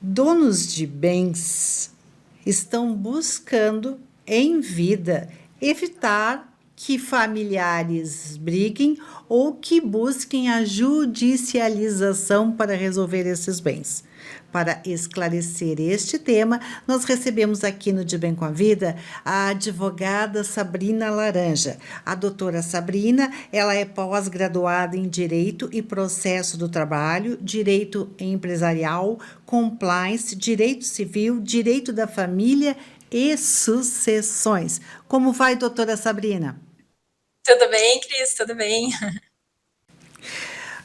Donos de bens estão buscando, em vida, evitar que familiares briguem ou que busquem a judicialização para resolver esses bens. Para esclarecer este tema, nós recebemos aqui no De Bem com a Vida a advogada Sabrina Laranja. A doutora Sabrina, ela é pós-graduada em Direito e Processo do Trabalho, Direito Empresarial, Compliance, Direito Civil, Direito da Família e Sucessões. Como vai, doutora Sabrina? Tudo bem, Cris? Tudo bem?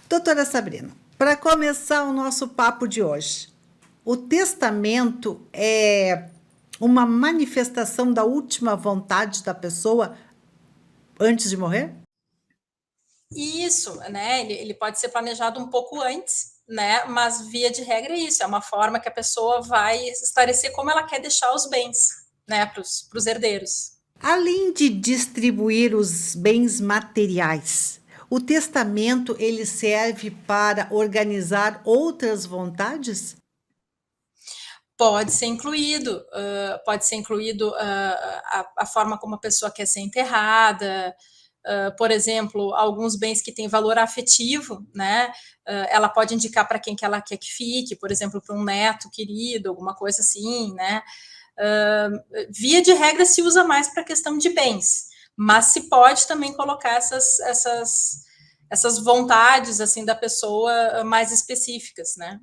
Doutora Sabrina, para começar o nosso papo de hoje, o testamento é uma manifestação da última vontade da pessoa antes de morrer? Isso, né? Ele pode ser planejado um pouco antes, né? Mas via de regra é isso, é uma forma que a pessoa vai esclarecer como ela quer deixar os bens, né, para os herdeiros. Além de distribuir os bens materiais, o testamento ele serve para organizar outras vontades? Pode ser incluído a forma como a pessoa quer ser enterrada, por exemplo, alguns bens que têm valor afetivo, né? Ela pode indicar para quem que ela quer que fique, por exemplo, para um neto querido, alguma coisa assim, né? Via de regra se usa mais para a questão de bens, mas se pode também colocar essas vontades assim da pessoa mais específicas, né?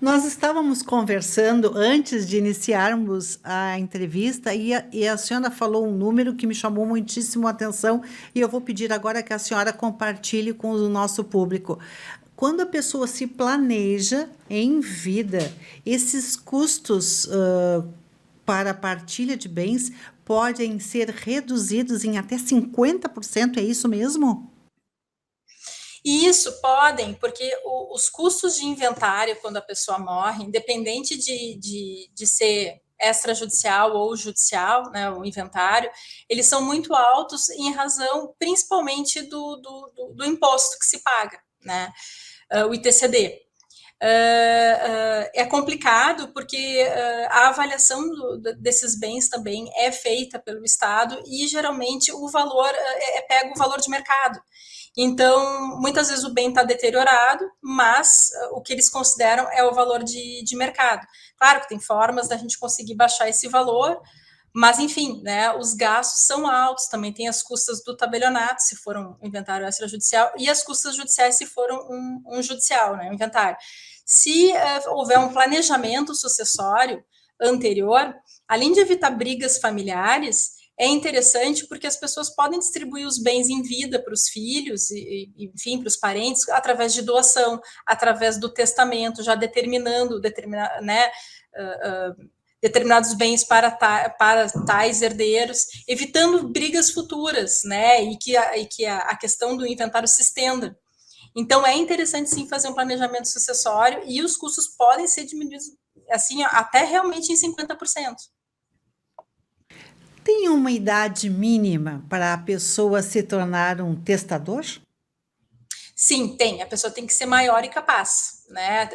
Nós estávamos conversando antes de iniciarmos a entrevista e a senhora falou um número que me chamou muitíssimo a atenção e eu vou pedir agora que a senhora compartilhe com o nosso público. Quando a pessoa se planeja em vida, esses custos para a partilha de bens podem ser reduzidos em até 50%, é isso mesmo? E isso podem, porque os custos de inventário, quando a pessoa morre, independente de ser extrajudicial ou judicial, né, o inventário, eles são muito altos em razão, principalmente, do imposto que se paga, né, o ITCD. É complicado porque a avaliação desses bens também é feita pelo Estado e geralmente o valor pega o valor de mercado. Então, muitas vezes o bem está deteriorado, mas o que eles consideram é o valor de mercado. Claro que tem formas da gente conseguir baixar esse valor, mas, enfim, né, os gastos são altos, também tem as custas do tabelionato, se for um inventário extrajudicial, e as custas judiciais, se for um judicial, né, um inventário. Se houver um planejamento sucessório anterior, além de evitar brigas familiares, é interessante porque as pessoas podem distribuir os bens em vida para os filhos, enfim, para os parentes, através de doação, através do testamento, já determinando, né, determinados bens para tais herdeiros, evitando brigas futuras, né, e que a questão do inventário se estenda. Então, é interessante, sim, fazer um planejamento sucessório e os custos podem ser diminuídos, assim, até realmente em 50%. Tem uma idade mínima para a pessoa se tornar um testador? Sim, tem. A pessoa tem que ser maior e capaz, né?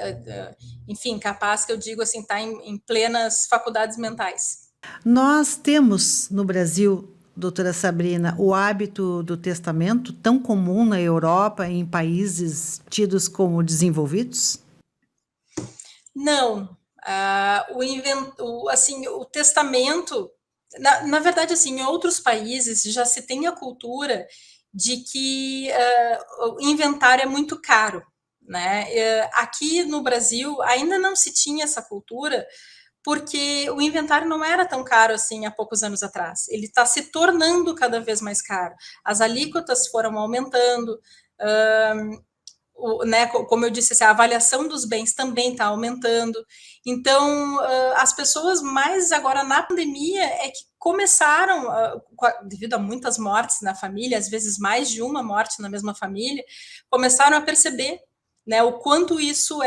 Enfim, capaz que eu digo assim, tá em plenas faculdades mentais. Nós temos no Brasil, doutora Sabrina, o hábito do testamento tão comum na Europa, em países tidos como desenvolvidos? Não. Assim, o testamento, na verdade, assim, em outros países já se tem a cultura de que o inventário é muito caro, né? Aqui no Brasil ainda não se tinha essa cultura, porque o inventário não era tão caro assim há poucos anos atrás. Ele está se tornando cada vez mais caro. As alíquotas foram aumentando, né, como eu disse, assim, a avaliação dos bens também está aumentando. Então, as pessoas mais agora na pandemia é que começaram, devido a muitas mortes na família, às vezes mais de uma morte na mesma família, começaram a perceber, né, o quanto isso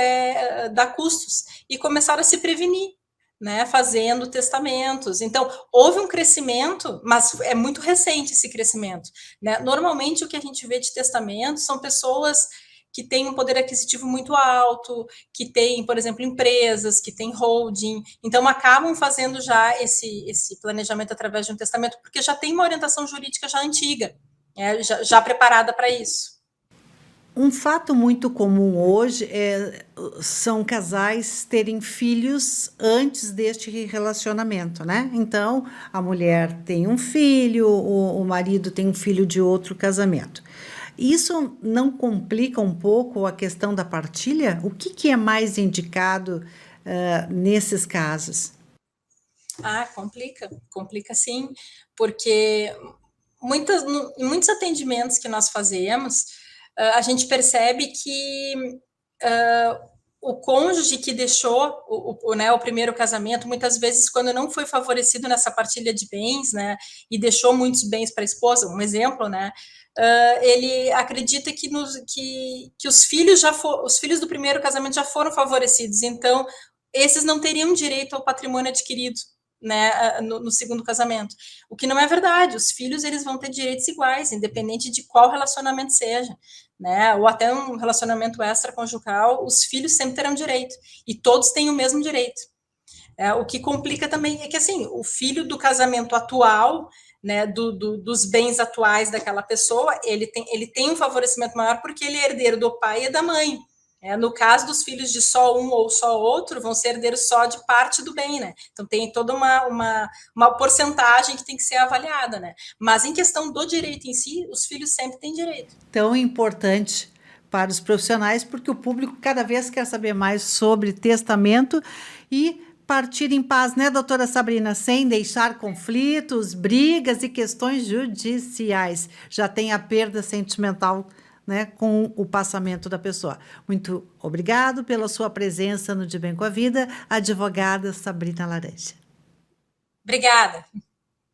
dá custos e começaram a se prevenir, né, fazendo testamentos. Então, houve um crescimento, mas é muito recente esse crescimento, né? Normalmente, o que a gente vê de testamento são pessoas que têm um poder aquisitivo muito alto, que têm, por exemplo, empresas, que têm holding, então acabam fazendo já esse planejamento através de um testamento, porque já tem uma orientação jurídica já antiga, já preparada para isso. Um fato muito comum hoje são casais terem filhos antes deste relacionamento, né? Então, a mulher tem um filho, o marido tem um filho de outro casamento. Isso não complica um pouco a questão da partilha? O que é mais indicado nesses casos? Complica sim, porque em muitos atendimentos que nós fazemos, a gente percebe que o cônjuge que deixou o primeiro casamento, muitas vezes, quando não foi favorecido nessa partilha de bens, né, e deixou muitos bens para a esposa, um exemplo, né, ele acredita que os filhos do primeiro casamento já foram favorecidos, então esses não teriam direito ao patrimônio adquirido, né, no segundo casamento. O que não é verdade, os filhos eles vão ter direitos iguais, independente de qual relacionamento seja, né, ou até um relacionamento extraconjugal, os filhos sempre terão direito, e todos têm o mesmo direito. O que complica também é que, assim, o filho do casamento atual, né, dos bens atuais daquela pessoa, ele tem um favorecimento maior porque ele é herdeiro do pai e da mãe. No caso dos filhos de só um ou só outro, vão ser herdeiros só de parte do bem, né? Então tem toda uma porcentagem que tem que ser avaliada, né? Mas em questão do direito em si, os filhos sempre têm direito. Tão importante para os profissionais, porque o público cada vez quer saber mais sobre testamento e partir em paz, né, doutora Sabrina, sem deixar conflitos, brigas e questões judiciais. Já tem a perda sentimental, né, com o passamento da pessoa. Muito obrigado pela sua presença no De Bem com a Vida, advogada Sabrina Laranja. Obrigada.